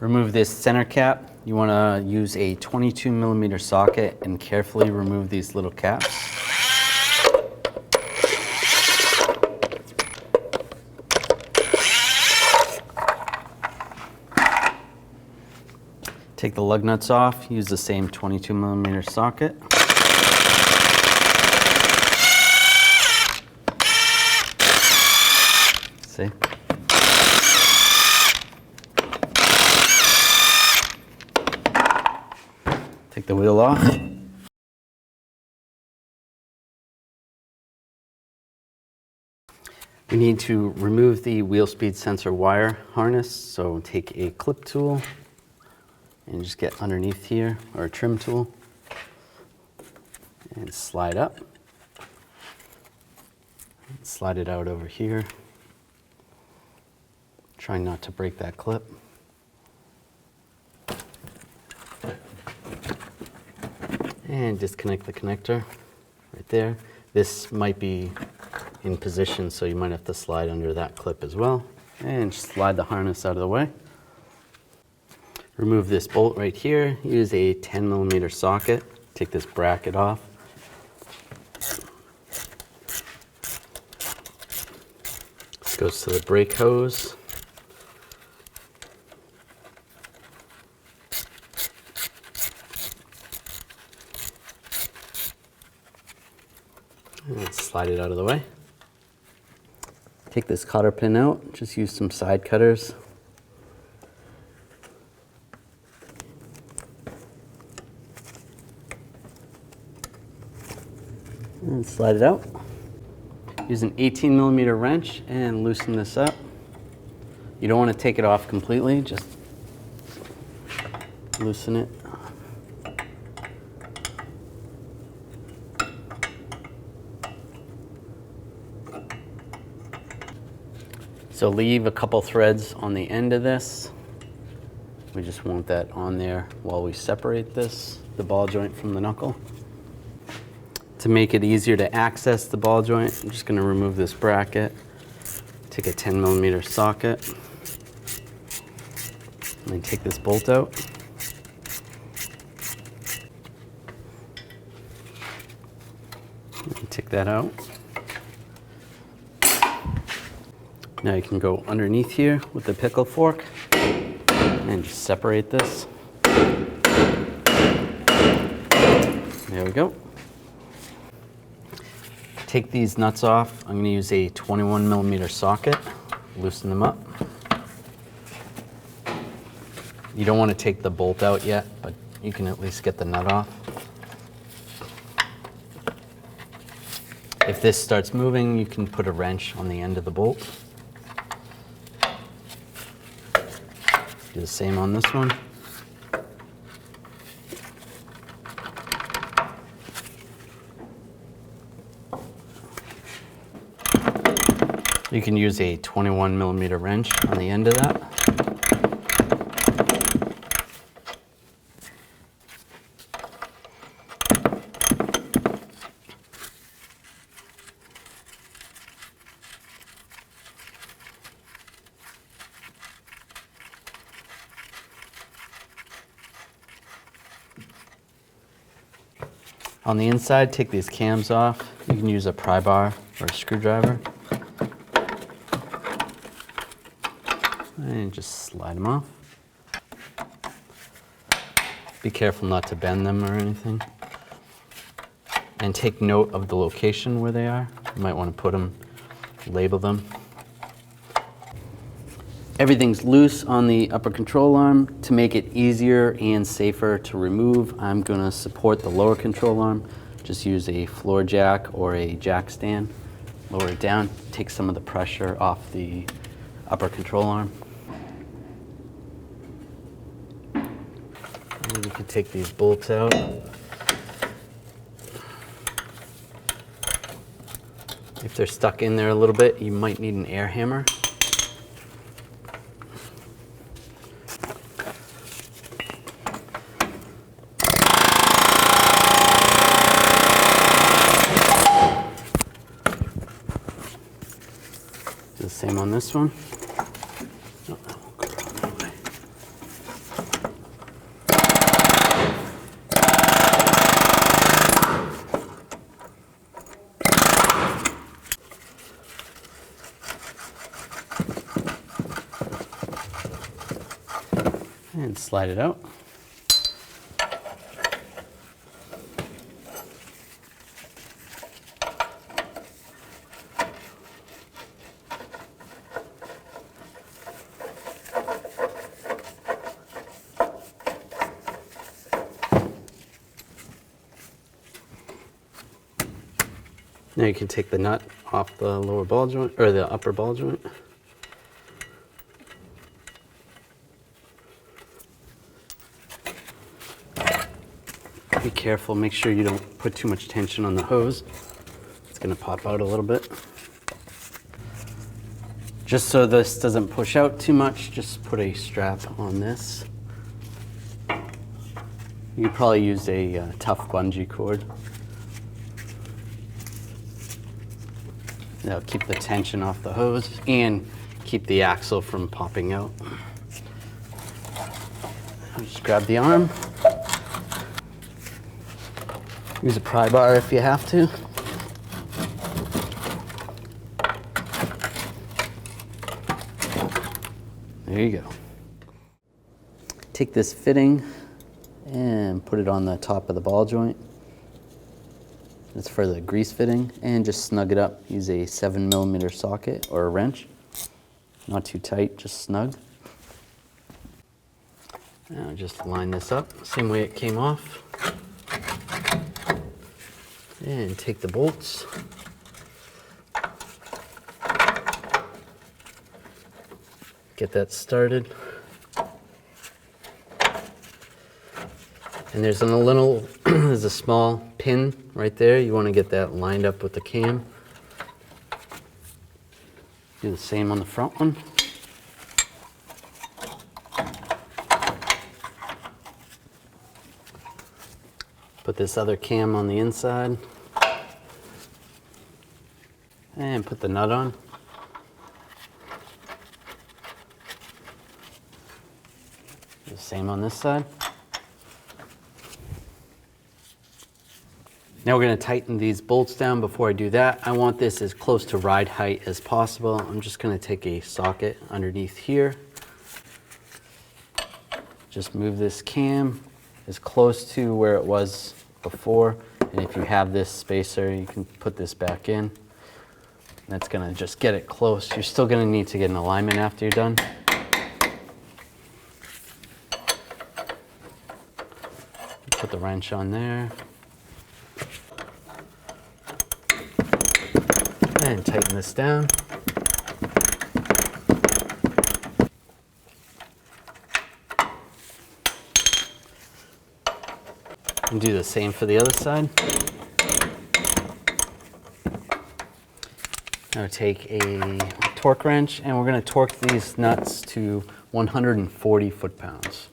remove this center cap. You want to use a 22mm socket and carefully remove these little caps. Take the lug nuts off, use the same 22mm socket. See? Take the wheel off. We need to remove the wheel speed sensor wire harness, so take a clip tool and just get underneath here, or a trim tool, and slide up. Slide it out over here. Try not to break that clip. And disconnect the connector right there. This might be in position, so you might have to slide under that clip as well. And just slide the harness out of the way. Remove this bolt right here. Use a 10mm socket. Take this bracket off. This goes to the brake hose. And slide it out of the way. Take this cotter pin out. Just use some side cutters. And slide it out. Use an 18mm wrench and loosen this up. You don't want to take it off completely, just loosen it. So leave a couple threads on the end of this. We just want that on there while we separate this, the ball joint from the knuckle. To make it easier to access the ball joint, I'm just going to remove this bracket, take a 10mm socket, and then take this bolt out. And take that out. Now you can go underneath here with the pickle fork and just separate this. There we go. Take these nuts off. I'm going to use a 21mm socket, loosen them up. You don't want to take the bolt out yet, but you can at least get the nut off. If this starts moving, you can put a wrench on the end of the bolt. Do the same on this one. You can use a 21mm wrench on the end of that. On the inside, take these cams off. You can use a pry bar or a screwdriver. And just slide them off. Be careful not to bend them or anything. And take note of the location where they are. You might want to put them, label them. Everything's loose on the upper control arm. To make it easier and safer to remove, I'm going to support the lower control arm. Just use a floor jack or a jack stand. Lower it down, take some of the pressure off the upper control arm. And you can take these bolts out. If they're stuck in there a little bit, you might need an air hammer. Do the same on this one. Oh, that won't go the wrong way. and slide it out. Now you can take the nut off the lower ball joint, or the upper ball joint. Be careful, make sure you don't put too much tension on the hose. It's gonna pop out a little bit. Just so this doesn't push out too much, just put a strap on this. You could probably use a tough bungee cord. That'll keep the tension off the hose and keep the axle from popping out. Just grab the arm. Use a pry bar if you have to. There you go. Take this fitting and put it on the top of the ball joint. It's for the grease fitting, and just snug it up. Use a 7mm socket or a wrench. Not too tight, just snug. Now just line this up, same way it came off. And take the bolts. Get that started. And there's there's a small pin right there. You want to get that lined up with the cam. Do the same on the front one. Put this other cam on the inside. And put the nut on. Do the same on this side. Now we're going to tighten these bolts down. Before I do that, I want this as close to ride height as possible. I'm just going to take a socket underneath here. Just move this cam as close to where it was before. And if you have this spacer, you can put this back in. That's going to just get it close. You're still going to need to get an alignment after you're done. Put the wrench on there. And tighten this down. And do the same for the other side. Now take a torque wrench, and we're going to torque these nuts to 140 foot-pounds.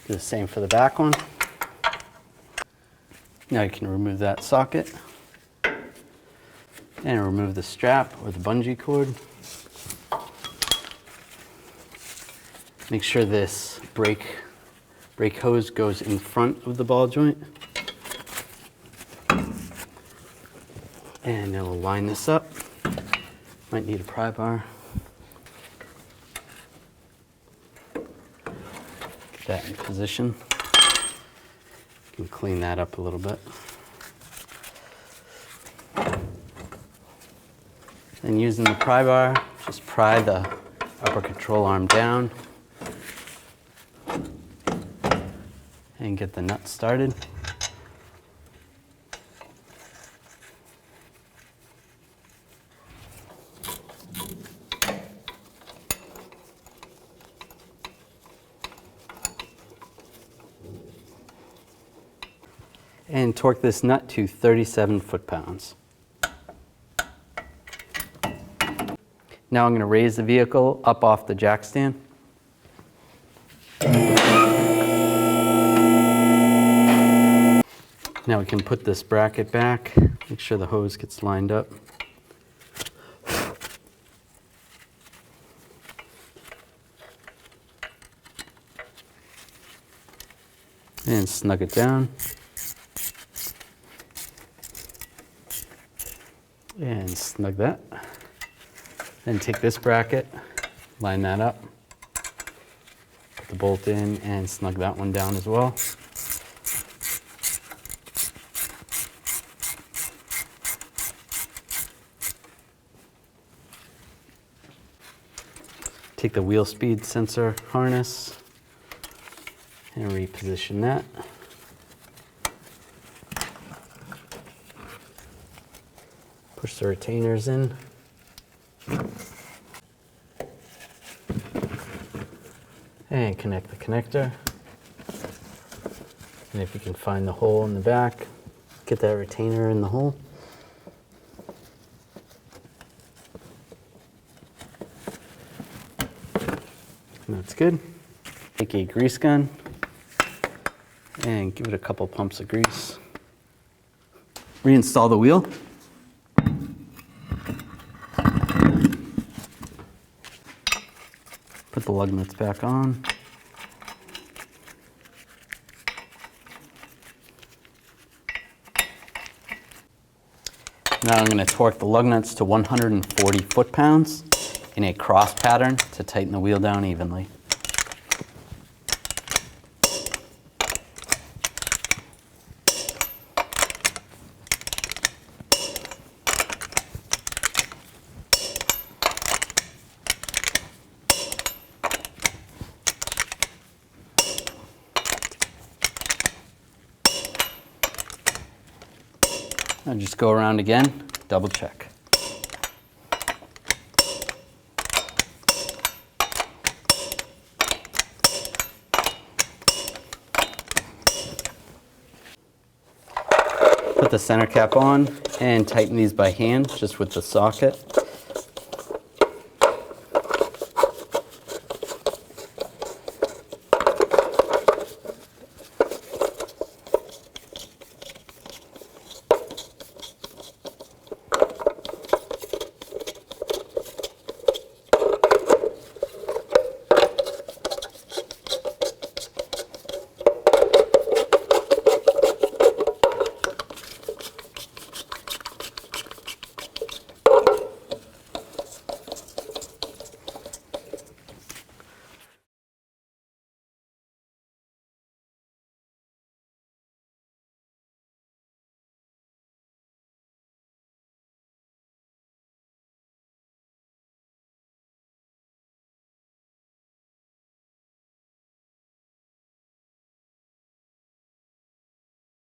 Do the same for the back one. Now you can remove that socket and remove the strap or the bungee cord. Make sure this brake hose goes in front of the ball joint. And then we'll line this up. Might need a pry bar. That in position. You can clean that up a little bit. And using the pry bar, just pry the upper control arm down and get the nut started. And torque this nut to 37 foot-pounds. Now I'm going to raise the vehicle up off the jack stand. Now we can put this bracket back, make sure the hose gets lined up. And snug it down. snug that. Then take this bracket, line that up, put the bolt in and snug that one down as well. Take the wheel speed sensor harness and reposition that. Push the retainers in. And connect the connector. And if you can find the hole in the back, get that retainer in the hole. And that's good. Take a grease gun and give it a couple pumps of grease. Reinstall the wheel. Put the lug nuts back on. Now I'm going to torque the lug nuts to 140 foot-pounds in a cross pattern to tighten the wheel down evenly. Now just go around again, double check. Put the center cap on and tighten these by hand, just with the socket.